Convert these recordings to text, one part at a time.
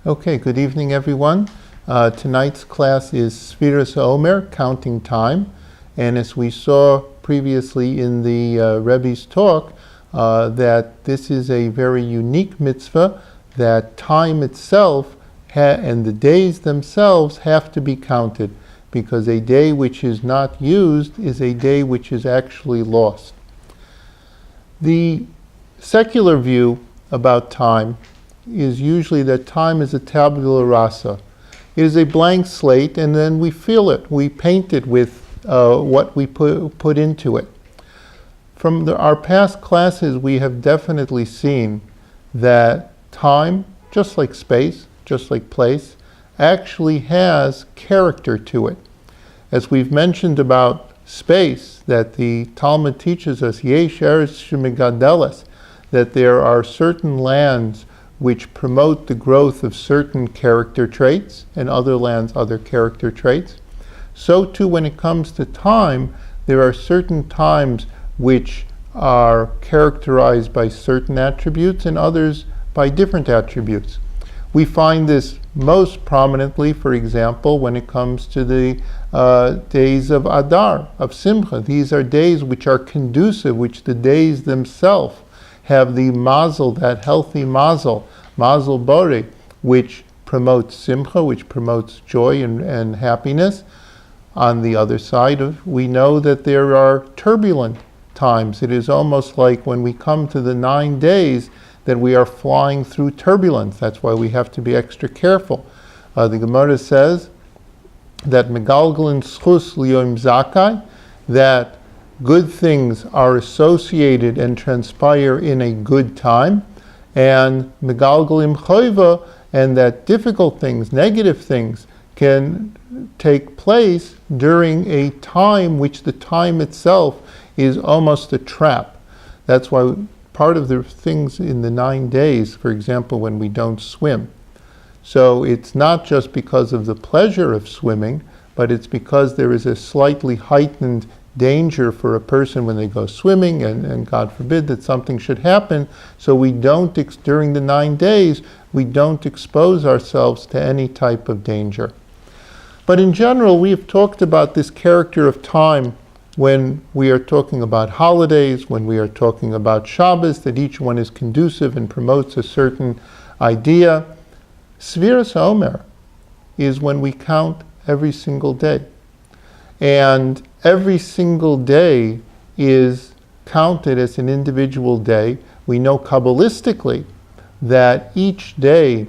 Okay, good evening, everyone. Tonight's class is Sefirat HaOmer, counting time. And as we saw previously in the Rabbi's talk, that this is a very unique mitzvah, that time itself and the days themselves have to be counted, because a day which is not used is a day which is actually lost. The secular view about time is usually that time is a tabula rasa. It is a blank slate, and then we feel it. We paint it with what we put into it. From our past classes, we have definitely seen that time, just like space, just like place, actually has character to it. As we've mentioned about space, that the Talmud teaches us, Yesh Eretz Shemegadeles, that there are certain lands which promote the growth of certain character traits, and other lands other character traits. So too, when it comes to time, there are certain times which are characterized by certain attributes and others by different attributes. We find this most prominently, for example, when it comes to the days of Adar, of Simcha. These are days which are conducive, which the days themselves have the mazel, that healthy mazel bore, which promotes simcha, which promotes joy and happiness. On the other side, we know that there are turbulent times. It is almost like when we come to the 9 days that we are flying through turbulence. That's why we have to be extra careful. The Gemara says that megalgalin schus liyom zakai, that good things are associated and transpire in a good time, and megalgalim choiva, and that difficult things, negative things, can take place during a time which the time itself is almost a trap. That's why part of the things in the 9 days, for example, when we don't swim. So it's not just because of the pleasure of swimming, but it's because there is a slightly heightened danger for a person when they go swimming, and God forbid that something should happen. So we don't, during the 9 days, we don't expose ourselves to any type of danger. But in general, we have talked about this character of time when we are talking about holidays, when we are talking about Shabbos, that each one is conducive and promotes a certain idea. Sefirat HaOmer is when we count every single day. And every single day is counted as an individual day. We know Kabbalistically that each day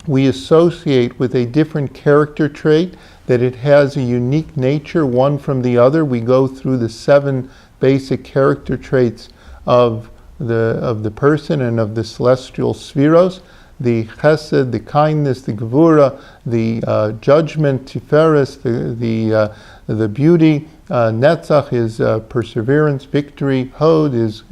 we associate with a different character trait, that it has a unique nature, one from the other. We go through the 7 basic character traits of the person and of the celestial spheros: the chesed, the kindness, the gevura, the judgment, tiferes, the beauty, netzach is perseverance, victory, hod is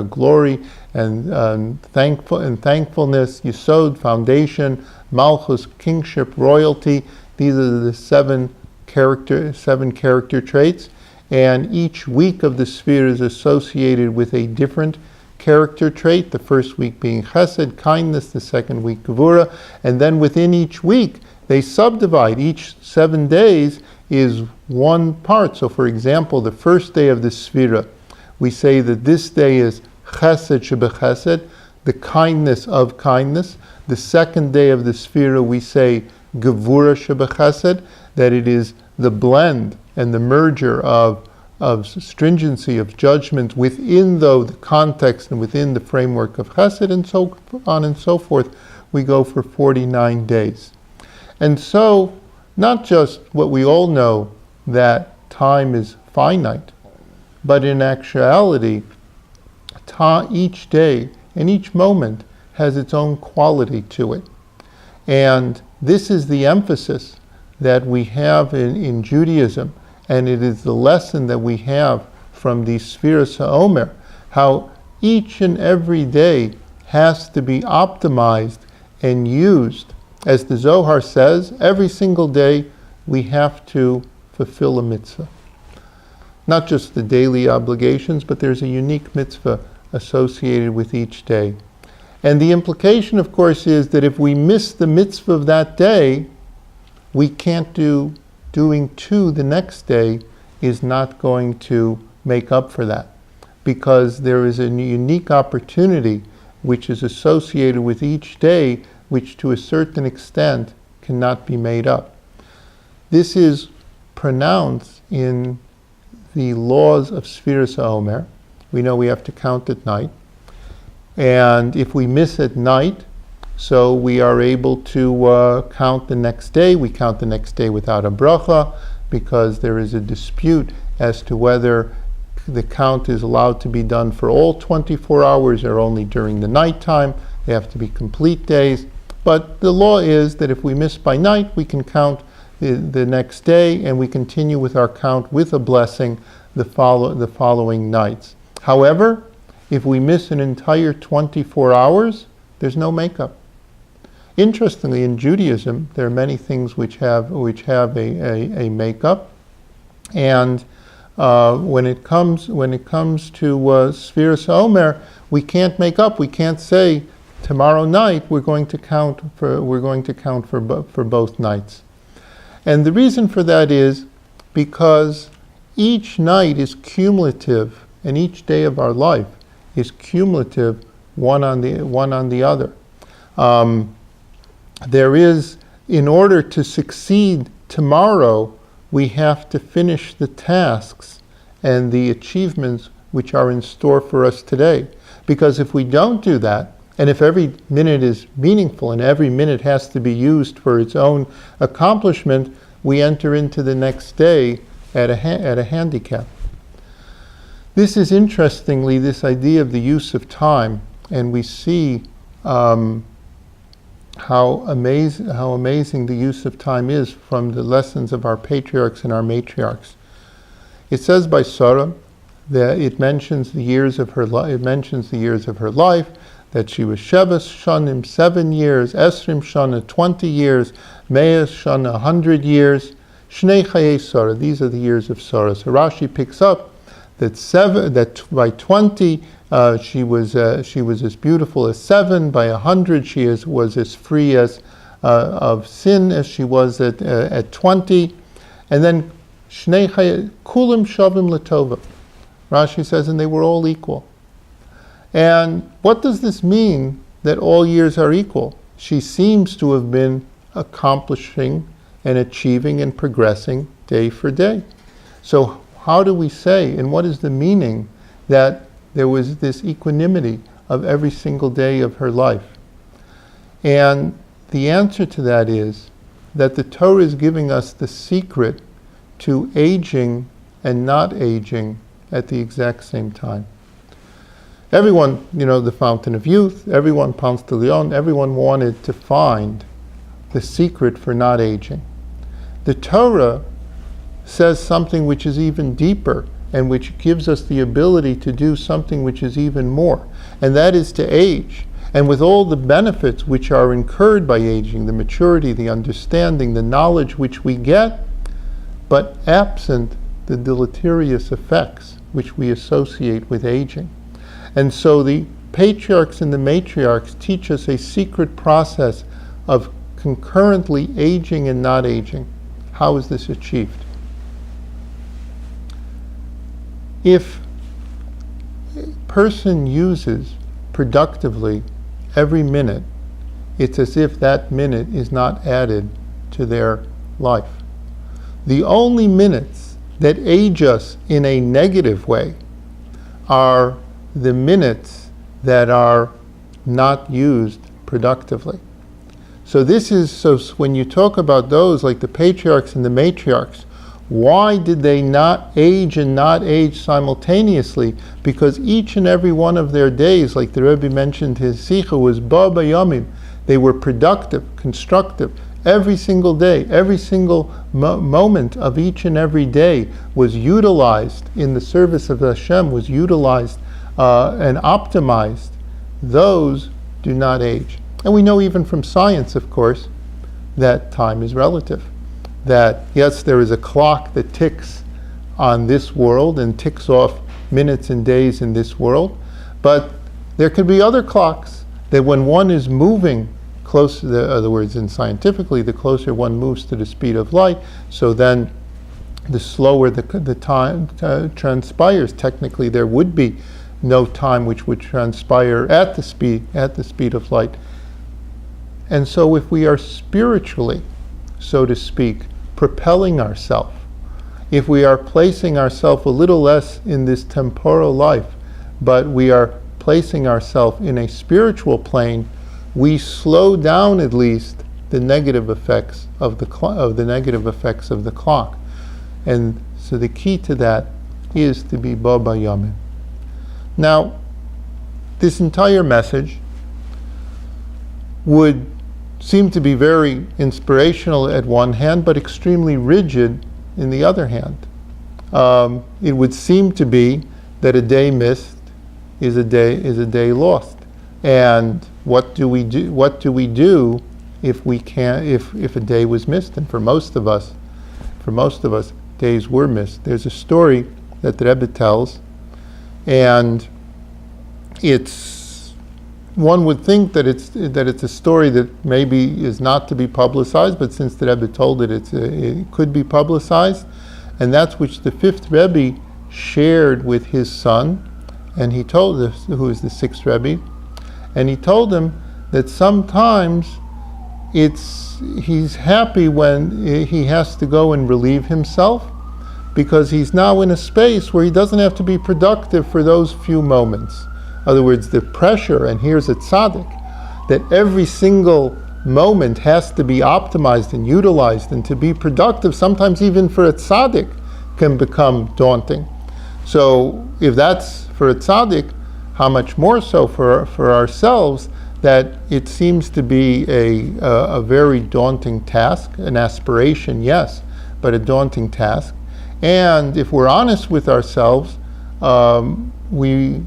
glory and thankfulness, yesod, foundation, malchus, kingship, royalty. These are the 7 character traits, and each week of the sphere is associated with a different character trait, the first week being chesed, kindness, the second week gevura, and then within each week they subdivide. Each 7 days is one part. So for example, the first day of the Sefirat, we say that this day is chesed shebechesed, the kindness of kindness. The second day of the Sefirat, we say gevura shebechesed, that it is the blend and the merger of stringency, of judgment within the context and within the framework of chesed, and so on and so forth. We go for 49 days. And so, not just what we all know, that time is finite, but in actuality, each day and each moment has its own quality to it. And this is the emphasis that we have in Judaism, and it is the lesson that we have from the Sefirat HaOmer, how each and every day has to be optimized and used. As the Zohar says, every single day we have to fulfill a mitzvah. Not just the daily obligations, but there's a unique mitzvah associated with each day. And the implication, of course, is that if we miss the mitzvah of that day, we can't doing two the next day is not going to make up for that, because there is a unique opportunity which is associated with each day, which to a certain extent cannot be made up. This is pronounced in the laws of Sefirat HaOmer. We know we have to count at night. And if we miss at night, so we are able to count the next day. We count the next day without a bracha, because there is a dispute as to whether the count is allowed to be done for all 24 hours or only during the nighttime. They have to be complete days. But the law is that if we miss by night, we can count the next day, and we continue with our count with a blessing the following nights. However, if we miss an entire 24 hours, there's no makeup. Interestingly, in Judaism, there are many things which have a makeup, and when it comes to Sefirat HaOmer, we can't make up. We can't say tomorrow night we're going to count for both nights. And the reason for that is because each night is cumulative, and each day of our life is cumulative, one on the other. There is, in order to succeed tomorrow, we have to finish the tasks and the achievements which are in store for us today. Because if we don't do that, and if every minute is meaningful and every minute has to be used for its own accomplishment, we enter into the next day at a handicap. This is, interestingly, this idea of the use of time, and we see how amazing the use of time is from the lessons of our patriarchs and our matriarchs. It says by Sarah that it mentions the years of her life. It mentions the years of her life, that she was Sheva Shanim, 7 years, Esrim Shana, 20 years, Meir Shana, 100 years, Shnei Chayei Sarah. These are the years of Sarah. So Rashi picks up that by 20 she was as beautiful as 7. By 100 she was as free of sin as she was at 20. And then Shnei Chayei Kulim Shavim Latova. Rashi says, and they were all equal. And what does this mean, that all years are equal? She seems to have been accomplishing and achieving and progressing day for day. So how do we say, and what is the meaning, that there was this equanimity of every single day of her life? And the answer to that is that the Torah is giving us the secret to aging and not aging at the exact same time. Everyone, the fountain of youth, everyone, Ponce de Leon, everyone wanted to find the secret for not aging. The Torah says something which is even deeper and which gives us the ability to do something which is even more, and that is to age. And with all the benefits which are incurred by aging, the maturity, the understanding, the knowledge which we get, but absent the deleterious effects which we associate with aging. And so the patriarchs and the matriarchs teach us a secret process of concurrently aging and not aging. How is this achieved? If a person uses productively every minute, it's as if that minute is not added to their life. The only minutes that age us in a negative way are the minutes that are not used productively. So when you talk about those, like the patriarchs and the matriarchs, why did they not age and not age simultaneously? Because each and every one of their days, like the Rabbi mentioned, his sicha was ba bayamim. They were productive, constructive. Every single day, every single moment of each and every day was utilized in the service of Hashem, was utilized and optimized. Those do not age. And we know even from science, of course, that time is relative. That yes, there is a clock that ticks on this world and ticks off minutes and days in this world, but there could be other clocks that when one is moving closer, in other words, in scientifically, the closer one moves to the speed of light, so then the slower the time transpires. Technically, there would be no time which would transpire at the speed of light. And so if we are spiritually, so to speak, propelling ourselves, if we are placing ourselves a little less in this temporal life, but we are placing ourselves in a spiritual plane, we slow down at least the negative effects of the negative effects of the clock. And so the key to that is to be bo bayamim. Now, this entire message would seem to be very inspirational at one hand, but extremely rigid in the other hand. It would seem to be that a day missed is a day lost. And what do we do if a day was missed? And for most of us, days were missed. There's a story that the Rabbi tells, and one would think that it's a story that maybe is not to be publicized, but since the Rebbe told it, it could be publicized, and that's which the fifth Rebbe shared with his son, and he told us, who is the sixth Rebbe, and he told him that sometimes he's happy when he has to go and relieve himself, because he's now in a space where he doesn't have to be productive for those few moments. In other words, the pressure, and here's a tzaddik, that every single moment has to be optimized and utilized and to be productive, sometimes even for a tzaddik, can become daunting. So if that's for a tzaddik, how much more so for ourselves, that it seems to be a very daunting task, an aspiration, yes, but a daunting task. And if we're honest with ourselves, we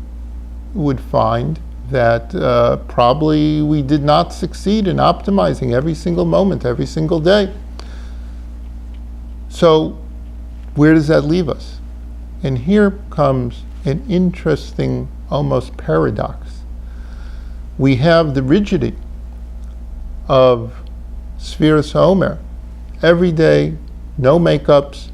would find that probably we did not succeed in optimizing every single moment, every single day. So where does that leave us? And here comes an interesting, almost paradox. We have the rigidity of Sefirat HaOmer. Every day, no makeups,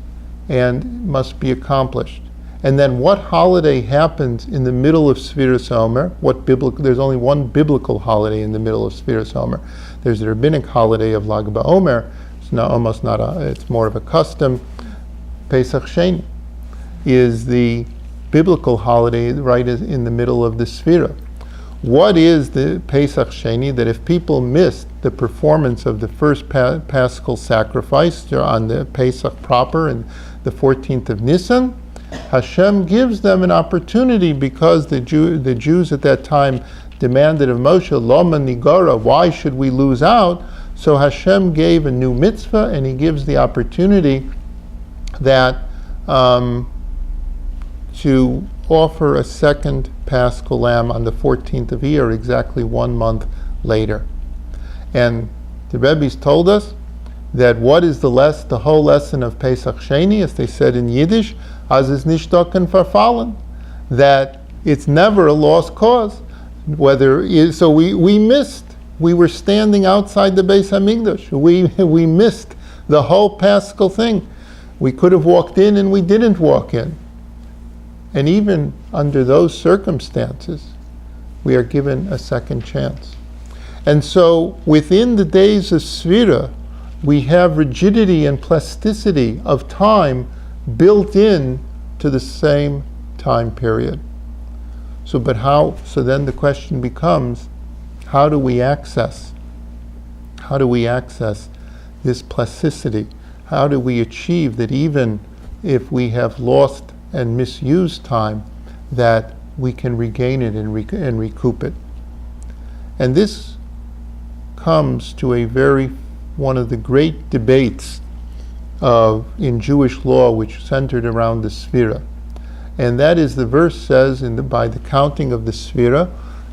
and must be accomplished. And then what holiday happens in the middle of Sefirat HaOmer? There's only one biblical holiday in the middle of Sefirat HaOmer. There's the rabbinic holiday of Lag BaOmer. It's more of a custom. Pesach Sheni is the biblical holiday right in the middle of the Sefira. What is the Pesach Sheni? That if people missed the performance of the first Paschal sacrifice on the Pesach proper and the 14th of Nisan, Hashem gives them an opportunity, because the Jews at that time demanded of Moshe, Loma Nigara, why should we lose out? So Hashem gave a new mitzvah, and he gives the opportunity that to offer a second Paschal lamb on the 14th of Iyar, exactly 1 month later. And the Rebbe's told us that what is the whole lesson of Pesach Sheni, as they said in Yiddish, as is nishtoken verfallen, that it's never a lost cause. So we missed. We were standing outside the Beis Hamikdash. We missed the whole Paschal thing. We could have walked in, and we didn't walk in. And even under those circumstances, we are given a second chance. And so within the days of Sefira, we have rigidity and plasticity of time built in to the same time period. So then the question becomes, how do we access this plasticity? How do we achieve that even if we have lost and misused time, that we can regain it and recoup it? And this comes to one of the great debates in Jewish law, which centered around the Sefira. And that is, the verse says, by the counting of the Sefira,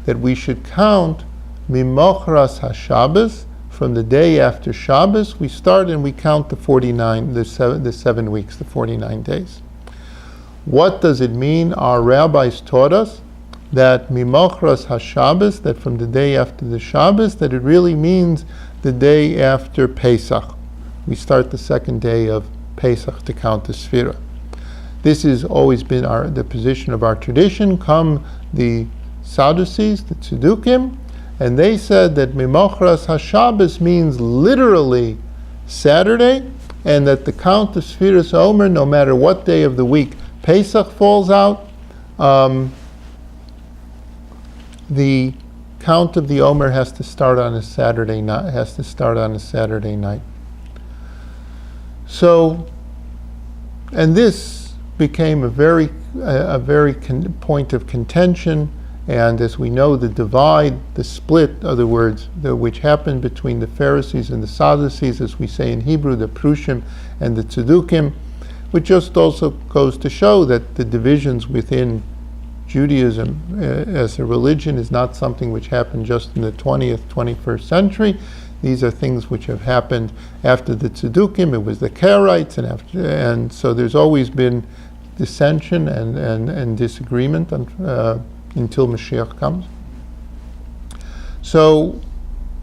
that we should count Mimochras HaShabbos, from the day after Shabbos. We start and we count the 7 weeks, the 49 days. What does it mean? Our rabbis taught us that mimochras haShabbos, that from the day after the Shabbos, that it really means the day after Pesach. We start the second day of Pesach to count the Sefirat. This has always been the position of our tradition. Come the Sadducees, the Tzedukim, and they said that mimochras haShabbos means literally Saturday, and that the count of Sefiras HaOmer, no matter what day of the week Pesach falls out, the count of the Omer has to start on a Saturday night. So, and this became a very point of contention. And as we know, the divide, the split, in other words, which happened between the Pharisees and the Sadducees, as we say in Hebrew, the Prushim and the Tzedukim, which just also goes to show that the divisions within Judaism as a religion is not something which happened just in the 20th, 21st century. These are things which have happened after the Tzedukim. It was the Karaites, and so there's always been dissension and disagreement until Mashiach comes. So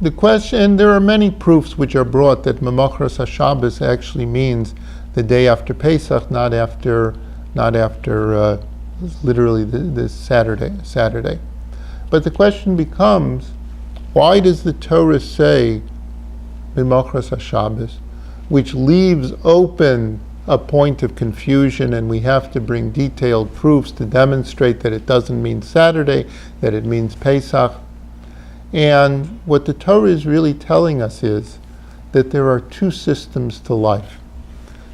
the question, and there are many proofs which are brought that Mimochras HaShabbos actually means the day after Pesach, not after literally the Saturday. But the question becomes, why does the Torah say Mimochras HaShabbos, which leaves open a point of confusion, and we have to bring detailed proofs to demonstrate that it doesn't mean Saturday, that it means Pesach. And what the Torah is really telling us is that there are two systems to life.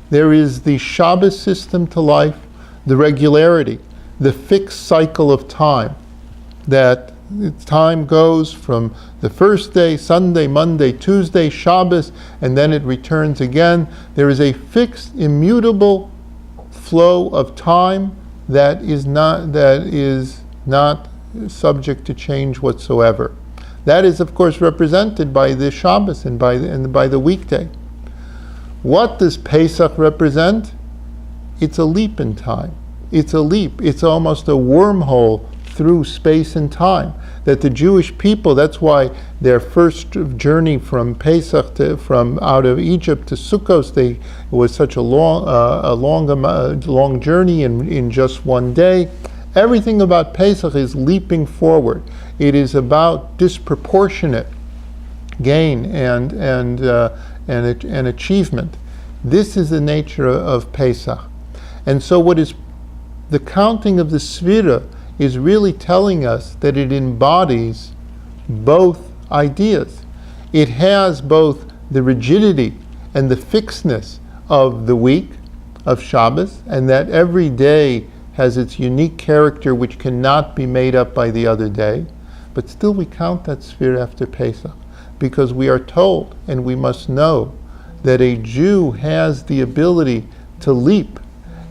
There is the Shabbos system to life, the regularity, the fixed cycle of time, that time goes from the first day, Sunday, Monday, Tuesday, Shabbos, and then it returns again. There is a fixed, immutable flow of time that is not subject to change whatsoever. That is, of course, represented by the Shabbos and by the weekday. What does Pesach represent? It's a leap in time. It's a leap. It's almost a wormhole through space and time. That the Jewish people, that's why their first journey from Pesach from out of Egypt to Sukkot, it was such a long journey in just one day. Everything about Pesach is leaping forward. It is about disproportionate gain and achievement. This is the nature of Pesach. And so what is the counting of the Sefirat is really telling us that it embodies both ideas. It has both the rigidity and the fixedness of the week of Shabbos, and that every day has its unique character which cannot be made up by the other day, but still we count that Sefirat after Pesach, because we are told, and we must know, that a Jew has the ability to leap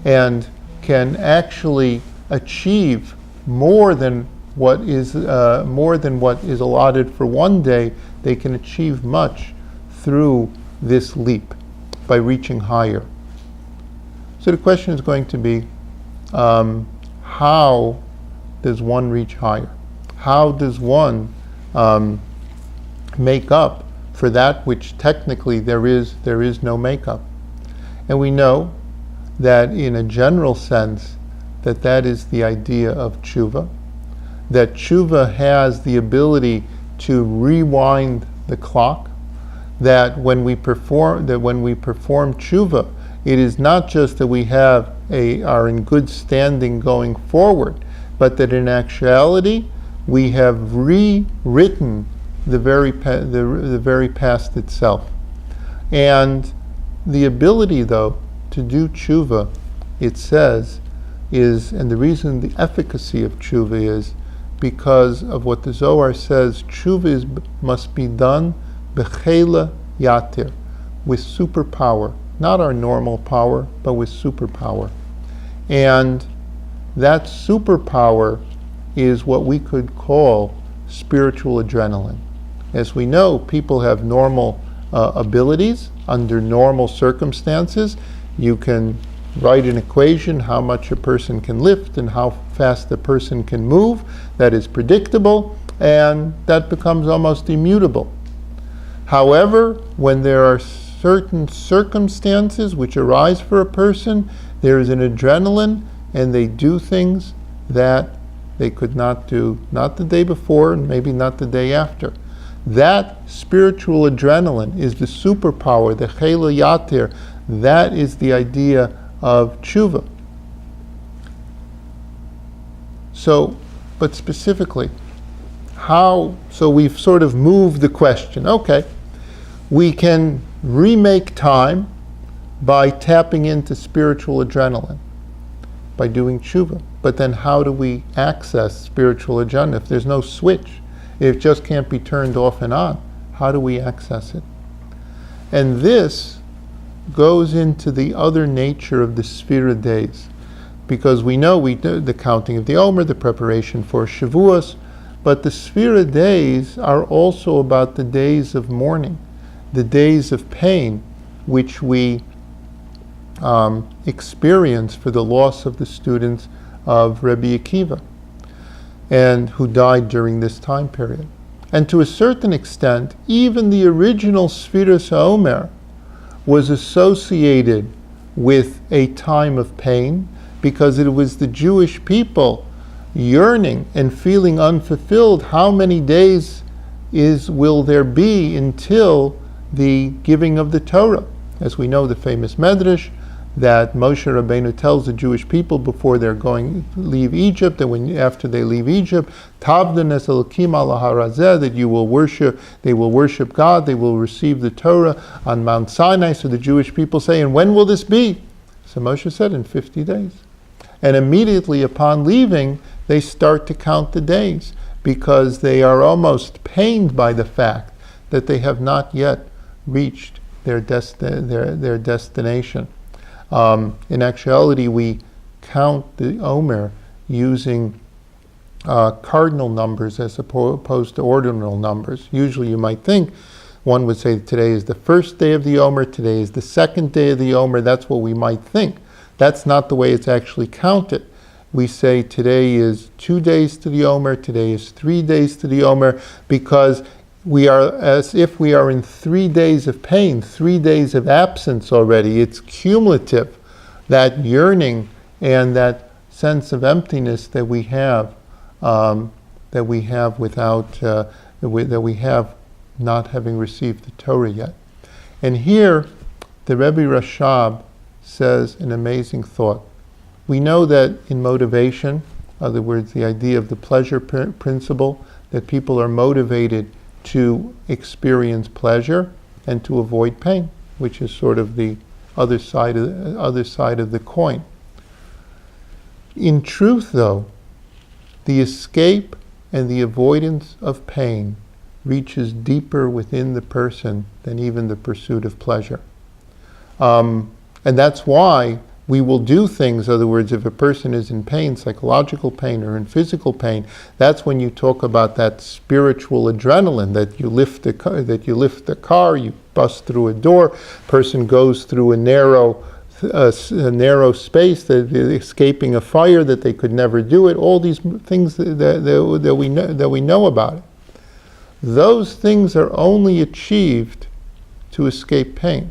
and can actually achieve more than what is allotted for one day. They can achieve much through this leap by reaching higher. So the question is going to be, how does one reach higher? How does one make up for that which technically there is no makeup? And we know that in a general sense that is the idea of tshuva, that tshuva has the ability to rewind the clock, that when we perform tshuva, it is not just that we are in good standing going forward, but that in actuality we have rewritten the very past itself. And the ability, though, to do tshuva, it says, and the reason the efficacy of tshuva is because of what the Zohar says, tshuva must be done b'chela yatir, with superpower, not our normal power, but with superpower. And that superpower is what we could call spiritual adrenaline. As we know, people have normal abilities under normal circumstances. You can write an equation how much a person can lift and how fast a person can move that is predictable, and that becomes almost immutable. However, when there are certain circumstances which arise for a person, there is an adrenaline, and they do things that they could not do, not the day before and maybe not the day after. That spiritual adrenaline is the superpower, the chela yatir. That is the idea of tshuva. So, but specifically, how, so we've sort of moved the question. Okay, we can remake time by tapping into spiritual adrenaline, by doing tshuva. But then how do we access spiritual adrenaline? If there's no switch, if it just can't be turned off and on, how do we access it? And this goes into the other nature of the Sefirat days, because we know we do the counting of the HaOmer, the preparation for Shavuos, but the Sefirat days are also about the days of mourning, the days of pain, which we experience for the loss of the students of Rabbi Akiva, and who died during this time period. And to a certain extent, even the original Sefirat HaOmer was associated with a time of pain, because it was the Jewish people yearning and feeling unfulfilled. How many days will there be until the giving of the Torah? As we know, the famous Medrash that Moshe Rabbeinu tells the Jewish people before they're going to leave Egypt, that after they leave Egypt, Tabdan es Elokim ala harazeh, that they will worship God, they will receive the Torah on Mount Sinai. So the Jewish people say, and when will this be? So Moshe said, in 50 days. And immediately upon leaving, they start to count the days, because they are almost pained by the fact that they have not yet reached their destination. In actuality, we count the HaOmer using cardinal numbers as opposed to ordinal numbers. Usually you might think, one would say today is the first day of the HaOmer, today is the second day of the HaOmer. That's what we might think. That's not the way it's actually counted. We say today is 2 days to the HaOmer, today is 3 days to the HaOmer, because we are as if we are in 3 days of pain, 3 days of absence already. It's cumulative, that yearning and that sense of emptiness that we have without that we have not having received the Torah yet. And here, the Rebbe Rashab says an amazing thought. We know that in motivation, in other words, the idea of the pleasure principle, that people are motivated to experience pleasure and to avoid pain, which is sort of the other side of the coin. In truth, though, the escape and the avoidance of pain reaches deeper within the person than even the pursuit of pleasure. And that's why we will do things. In other words, if a person is in pain, psychological pain or in physical pain, that's when you talk about that spiritual adrenaline, that you lift the car, you bust through a door, person goes through a narrow space, that escaping a fire, that they could never do it. All these things that we know about it. Those things are only achieved to escape pain.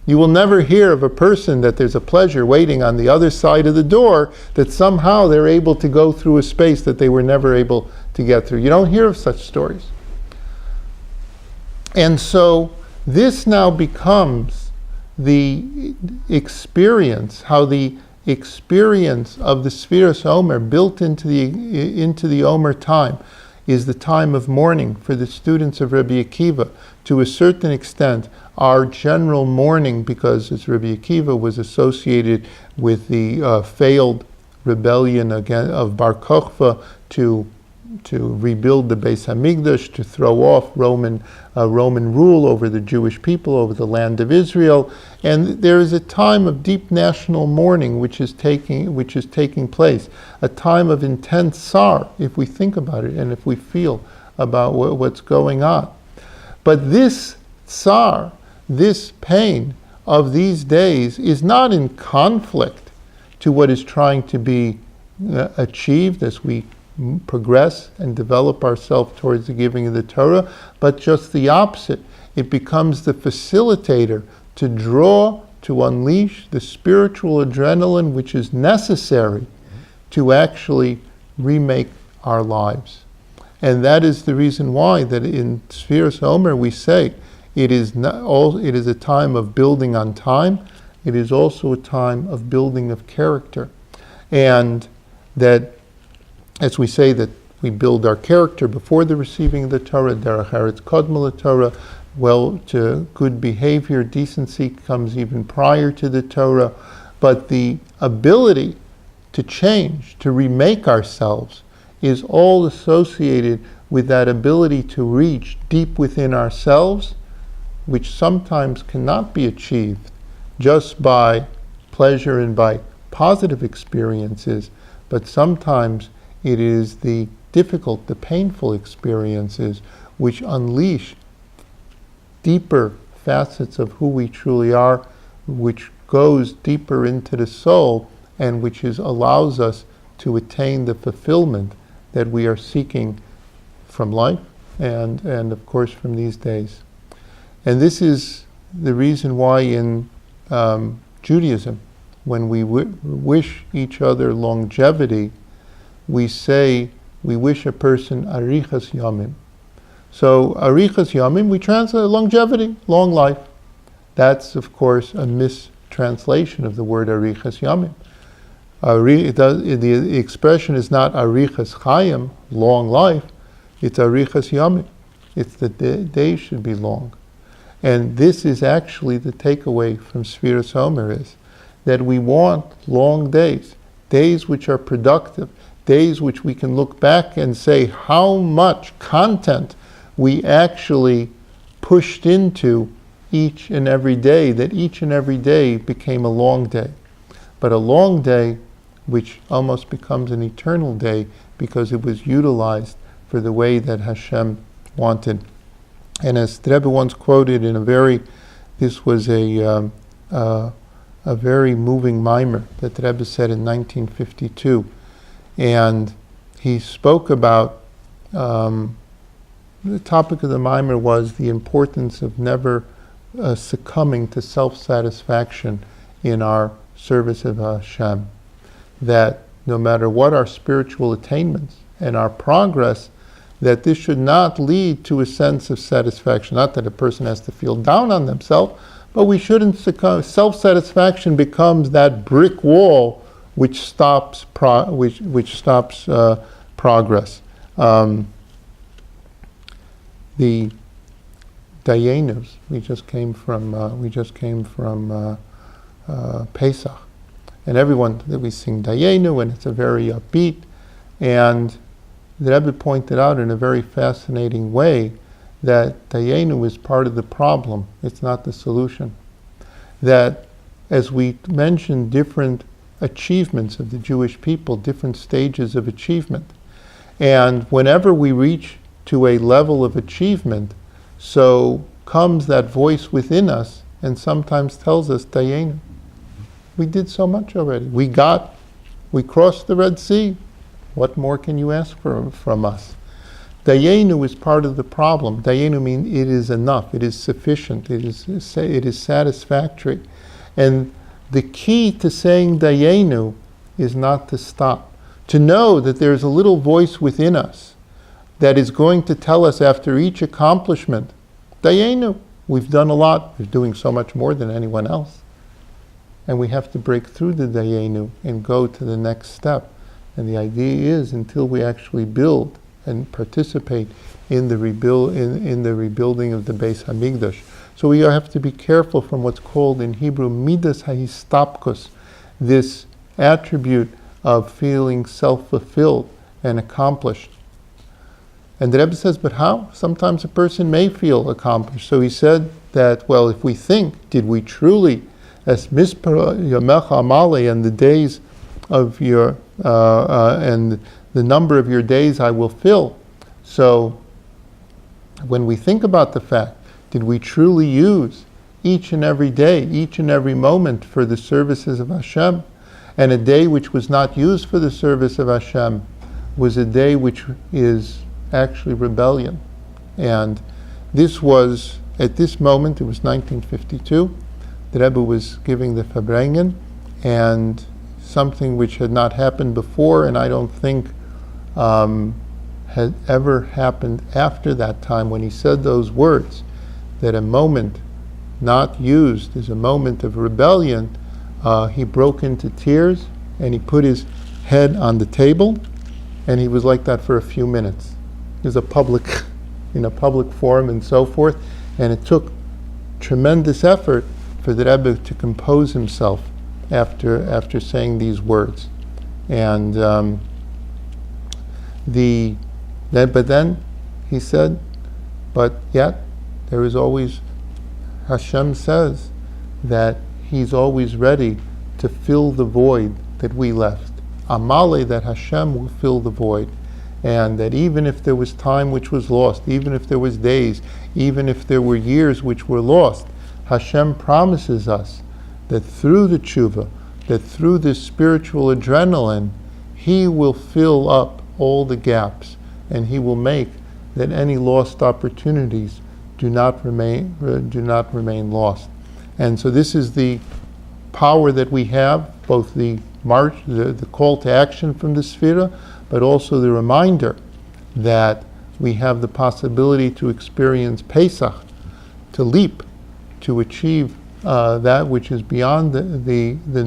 You will never hear of a person that there's a pleasure waiting on the other side of the door, that somehow they're able to go through a space that they were never able to get through. You don't hear of such stories. And so this now becomes the experience, how the experience of the Sefirat HaOmer built into the HaOmer time is the time of mourning for the students of Rabbi Akiva. To a certain extent, our general mourning, because as Rabbi Akiva was associated with the failed rebellion of Bar Kokhba to rebuild the Beis Hamikdash, to throw off Roman rule over the Jewish people, over the land of Israel, and there is a time of deep national mourning which is taking place, a time of intense sorrow, if we think about it and if we feel about what's going on. But this sorrow, this pain of these days is not in conflict to what is trying to be achieved as we progress and develop ourselves towards the giving of the Torah, but just the opposite. It becomes the facilitator to draw, to unleash the spiritual adrenaline which is necessary to actually remake our lives. And that is the reason why that in Sefirat HaOmer we say it is a time of building on time. It is also a time of building of character. And that, as we say, that we build our character before the receiving of the Torah, derech eretz kodma Torah, well, to good behavior, decency comes even prior to the Torah. But the ability to change, to remake ourselves, is all associated with that ability to reach deep within ourselves, which sometimes cannot be achieved just by pleasure and by positive experiences, but sometimes it is the difficult, the painful experiences which unleash deeper facets of who we truly are, which goes deeper into the soul, and which allows us to attain the fulfillment that we are seeking from life and of course from these days. And this is the reason why in Judaism, when we wish each other longevity, we say we wish a person arichas yamim. So arichas yamim, we translate longevity, long life. That's of course a mistranslation of the word arichas yamim. The expression is not arichas chayim, long life. It's arichas yamim. It's that the days should be long. And this is actually the takeaway from Sefirat HaOmer, is that we want long days, days which are productive, days which we can look back and say how much content we actually pushed into each and every day, that each and every day became a long day. But a long day which almost becomes an eternal day because it was utilized for the way that Hashem wanted. And as the Rebbe once quoted this was a very moving mimer that the Rebbe said in 1952. And he spoke about, the topic of the mimer was the importance of never succumbing to self-satisfaction in our service of Hashem. That no matter what our spiritual attainments and our progress, that this should not lead to a sense of satisfaction. Not that a person has to feel down on themselves, but we shouldn't succumb. Self-satisfaction becomes that brick wall which stops progress. The Dayenus, we just came from Pesach, and everyone that we sing Dayenu, and it's a very upbeat, and the Rebbe pointed out in a very fascinating way that Dayenu is part of the problem, it's not the solution. That as we mentioned different achievements of the Jewish people, different stages of achievement, and whenever we reach to a level of achievement, so comes that voice within us and sometimes tells us, Dayenu, we did so much already. We crossed the Red Sea. What more can you ask from us? Dayenu is part of the problem. Dayenu means it is enough, it is sufficient, it is satisfactory. And the key to saying Dayenu is not to stop. To know that there is a little voice within us that is going to tell us after each accomplishment, Dayenu, we've done a lot, we're doing so much more than anyone else. And we have to break through the Dayenu and go to the next step. And the idea is, until we actually build and participate in the rebuilding of the Beis Hamikdash. So we have to be careful from what's called in Hebrew midas hahistapkus, this attribute of feeling self-fulfilled and accomplished. And the Rebbe says, but how? Sometimes a person may feel accomplished. So he said that, well, if we think, did we truly, as Mispar Yamecha Amale, and the days of your and the number of your days I will fill. So when we think about the fact, did we truly use each and every day, each and every moment for the services of Hashem? And a day which was not used for the service of Hashem was a day which is actually rebellion. And this was, at this moment, it was 1952, the Rebbe was giving the Farbrengen, and something which had not happened before, and I don't think had ever happened after that time, when he said those words, that a moment not used is a moment of rebellion. He broke into tears, and he put his head on the table, and he was like that for a few minutes. It was a public, in a public forum and so forth, and it took tremendous effort for the Rebbe to compose himself after saying these words. And but then he said, but yet there is always, Hashem says that He's always ready to fill the void that we left. Amale, that Hashem will fill the void. And that even if there was time which was lost, even if there was days, even if there were years which were lost, Hashem promises us that through the tshuva, that through this spiritual adrenaline, He will fill up all the gaps, and He will make that any lost opportunities do not remain lost. And so this is the power that we have, both the march, the call to action from the Sefirat, but also the reminder that we have the possibility to experience Pesach, to leap, to achieve that which is beyond the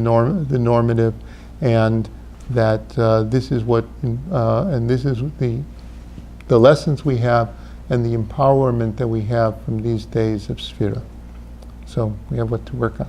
normative, and that this is what and this is the lessons we have and the empowerment that we have from these days of Sefirat. So we have what to work on.